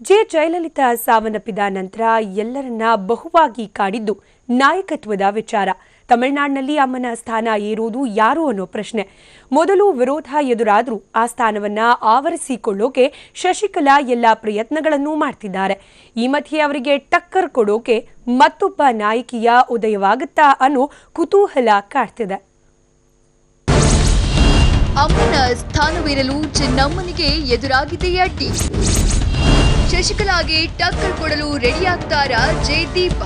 ಜಯಲಲಿತಾ ಸಾವನ್ನಪ್ಪಿದ ನಂತರ ಎಲ್ಲರನ್ನ ಬಹುವಾಗಿ ಕಾಡಿದ್ದು ನಾಯಕತ್ವದ ವಿಚಾರ. ತಮಿಳುನಾಡಿನಲ್ಲಿ ಅಮ್ಮನ ಸ್ಥಾನ ಏರುವುದು ಯಾರು ಅನ್ನೋ ಪ್ರಶ್ನೆ. ಮೊದಲು ವಿರೋಧ ಎದುರಾದರೂ ಆ ಸ್ಥಾನವನ್ನ ಆವರಿಸಿಕೊಳ್ಳೋಕೆ ಶಶಿಕಲಾ ಎಲ್ಲ ಪ್ರಯತ್ನಗಳನ್ನು ಮಾಡ್ತಿದ್ದಾರೆ. ಈ ಮಧ್ಯೆ ಅವರಿಗೆ ಟಕ್ಕರ್ ಕೊಡೋಕೆ ಮತ್ತೊಬ್ಬ ನಾಯಕಿಯ ಉದಯವಾಗುತ್ತಾ ಅನ್ನೋ ಕುತೂಹಲ ಕಾಡ್ತಿದೆ. ಅಮ್ಮನ ಸ್ಥಾನವೇರಲು ಚೆನ್ನಮ್ಮನಿಗೆ ಎದುರಾಗಿದೆ ಅಡ್ಡಿ. ಶಶಿಕಲಾಗೆ ಟಕ್ಕರ್ ಕೊಡಲು ರೆಡಿಯಾಗ್ತಾರಾ ಜಯದೀಪ?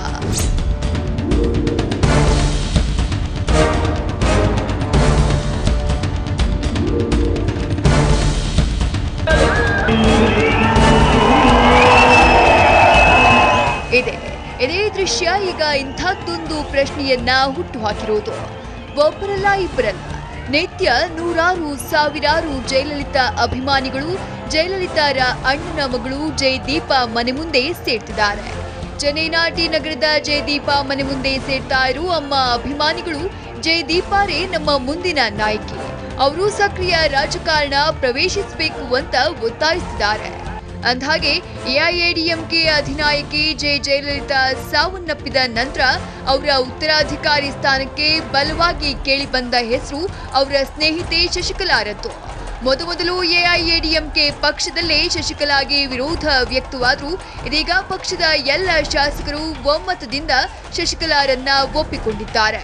ಇದೇ ದೃಶ್ಯ ಈಗ ಇಂಥದ್ದೊಂದು ಪ್ರಶ್ನೆಯನ್ನ ಹುಟ್ಟುಹಾಕಿರೋದು. ಒಬ್ಬರಲ್ಲ ಇಬ್ಬರಲ್ಲ, ನಿತ್ಯ ನೂರಾರು ಸಾವಿರಾರು ಜಯಲಲಿತಾ ಅಭಿಮಾನಿಗಳು ಜಯಲಲಿತಾರ ಅಣ್ಣನ ಮಗಳು ಜಯದೀಪ ಮನೆ ಮುಂದೆ ಸೇರ್ತಿದ್ದಾರೆ. ಚೆನ್ನೈನಾಟಿ ನಗರದ ಜಯದೀಪ ಮನೆ ಮುಂದೆ ಸೇರ್ತಾ ಇರೋ ಅಮ್ಮ ಅಭಿಮಾನಿಗಳು ಜಯದೀಪಾರೇ ನಮ್ಮ ಮುಂದಿನ ನಾಯಕಿ, ಅವರು ಸಕ್ರಿಯ ರಾಜಕಾರಣ ಪ್ರವೇಶಿಸಬೇಕು ಅಂತ ಒತ್ತಾಯಿಸಿದ್ದಾರೆ. ಅಂದಹಾಗೆ ಎಐಎಡಿಎಂಕೆ ಅಧಿನಾಯಕಿ ಜಯಲಲಿತಾ ಸಾವನ್ನಪ್ಪಿದ ನಂತರ ಅವರ ಉತ್ತರಾಧಿಕಾರಿ ಸ್ಥಾನಕ್ಕೆ ಬಲವಾಗಿ ಕೇಳಿ ಬಂದ ಹೆಸರು ಅವರ ಸ್ನೇಹಿತೆ ಶಶಿಕಲಾರದ್ದು. ಮೊದಲು ಎಐಎಡಿಎಂಕೆ ಪಕ್ಷದಲ್ಲೇ ಶಶಿಕಲಾಗೆ ವಿರೋಧ ವ್ಯಕ್ತವಾದರೂ ಇದೀಗ ಪಕ್ಷದ ಎಲ್ಲ ಶಾಸಕರು ಒಮ್ಮತದಿಂದ ಶಶಿಕಲಾರನ್ನ ಒಪ್ಪಿಕೊಂಡಿದ್ದಾರೆ.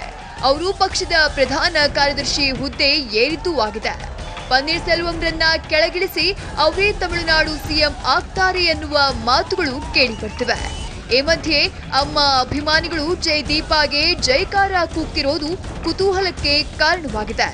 ಅವರು ಪಕ್ಷದ ಪ್ರಧಾನ ಕಾರ್ಯದರ್ಶಿ ಹುದ್ದೆ ಏರಿದ್ದೂ ಆಗಿದೆ. ಪನ್ನೀರ್ ಸೆಲ್ವಂರನ್ನ ಕೆಳಗಿಳಿಸಿ ಅವರೇ ತಮಿಳುನಾಡು ಸಿಎಂ ಆಗ್ತಾರೆ ಎನ್ನುವ ಮಾತುಗಳು ಕೇಳಿ ಬರ್ತಿವೆ. ಈ ಮಧ್ಯೆ ಅಮ್ಮ ಅಭಿಮಾನಿಗಳು ಜಯದೀಪಾಗೆ ಜೈಕಾರ ಕೂಗ್ತಿರೋದು ಕುತೂಹಲಕ್ಕೆ ಕಾರಣವಾಗಿದೆ.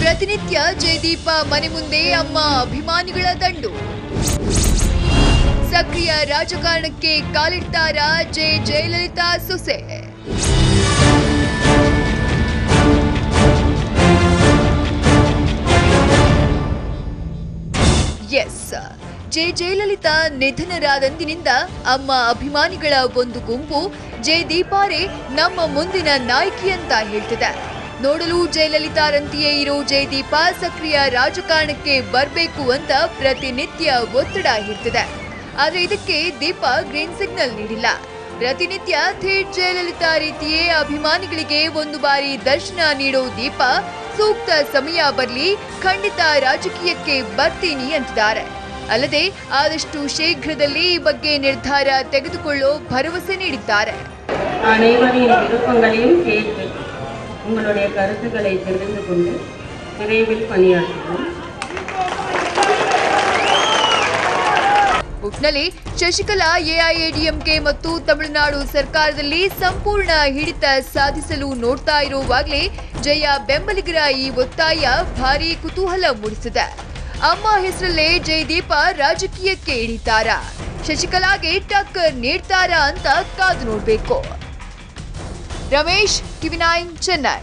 ಪ್ರತಿನಿತ್ಯ ಜಯದೀಪ ಮನೆ ಮುಂದೆ ಅಮ್ಮ ಅಭಿಮಾನಿಗಳ ದಂಡು. ಸಕ್ರಿಯ ರಾಜಕಾರಣಕ್ಕೆ ಕಾಲಿಡ್ತಾರಾ ಜಯಲಲಿತಾ ಸೊಸೆ? ಎಸ್, ಜಯಲಲಿತಾ ನಿಧನರಾದಂದಿನಿಂದ ಅಮ್ಮ ಅಭಿಮಾನಿಗಳ ಒಂದು ಗುಂಪು ಜಯದೀಪಾರೇ ನಮ್ಮ ಮುಂದಿನ ನಾಯಕಿ ಅಂತ ಹೇಳ್ತಿದೆ. ನೋಡಲು ಜಯಲಲಿತಾರಂತೆಯೇ ಇರೋ ಜಯದೀಪ ಸಕ್ರಿಯ ರಾಜಕಾರಣಕ್ಕೆ ಬರಬೇಕು ಅಂತ ಪ್ರತಿನಿತ್ಯ ಒತ್ತಡ ಹೇರ್ತಿದೆ. ಆದ್ರೆ ಇದಕ್ಕೆ ದೀಪ ಗ್ರೀನ್ ಸಿಗ್ನಲ್ ನೀಡಿಲ್ಲ. ಪ್ರತಿನಿತ್ಯ ಥೇಟ್ ಜಯಲಲಿತಾ ರೀತಿಯೇ ಅಭಿಮಾನಿಗಳಿಗೆ ಒಂದು ಬಾರಿ ದರ್ಶನ ನೀಡೋ ದೀಪ ಸೂಕ್ತ ಸಮಯ ಬರಲಿ, ಖಂಡಿತ ರಾಜಕೀಯಕ್ಕೆ ಬರ್ತೀನಿ ಅಂತಿದ್ದಾರೆ. ಅಲ್ಲದೆ ಆದಷ್ಟು ಶೀಘ್ರದಲ್ಲಿ ಈ ಬಗ್ಗೆ ನಿರ್ಧಾರ ತೆಗೆದುಕೊಳ್ಳೋ ಭರವಸೆ ನೀಡಿದ್ದಾರೆ. உங்களுடைய கருத்துக்களை தெரிந்து கொண்டு விரைவில் பணியாற்றுவோம். ಒಟ್ನಲ್ಲಿ ಶಶಿಕಲಾ ಎಐಎಡಿಎಂಕೆ ಮತ್ತು ತಮಿಳುನಾಡು ಸರ್ಕಾರದಲ್ಲಿ ಸಂಪೂರ್ಣ ಹಿಡಿತ ಸಾಧಿಸಲು ನೋಡ್ತಾ ಇರುವಾಗಲೇ ಜಯ ಬೆಂಬಲಿಗರ ಈ ಒತ್ತಾಯ ಭಾರೀ ಕುತೂಹಲ ಮೂಡಿಸಿದೆ. ಅಮ್ಮ ಹೆಸರಲ್ಲೇ ಜಯದೀಪ ರಾಜಕೀಯಕ್ಕೆ ಇಳಿತಾರಾ, ಶಶಿಕಲಾಗೆ ಟಕ್ಕರ್ ನೀಡ್ತಾರಾ ಅಂತ ಕಾದು ನೋಡ್ಬೇಕು. ರಮೇಶ್, ಟಿವಿ9 ಚೆನ್ನೈ.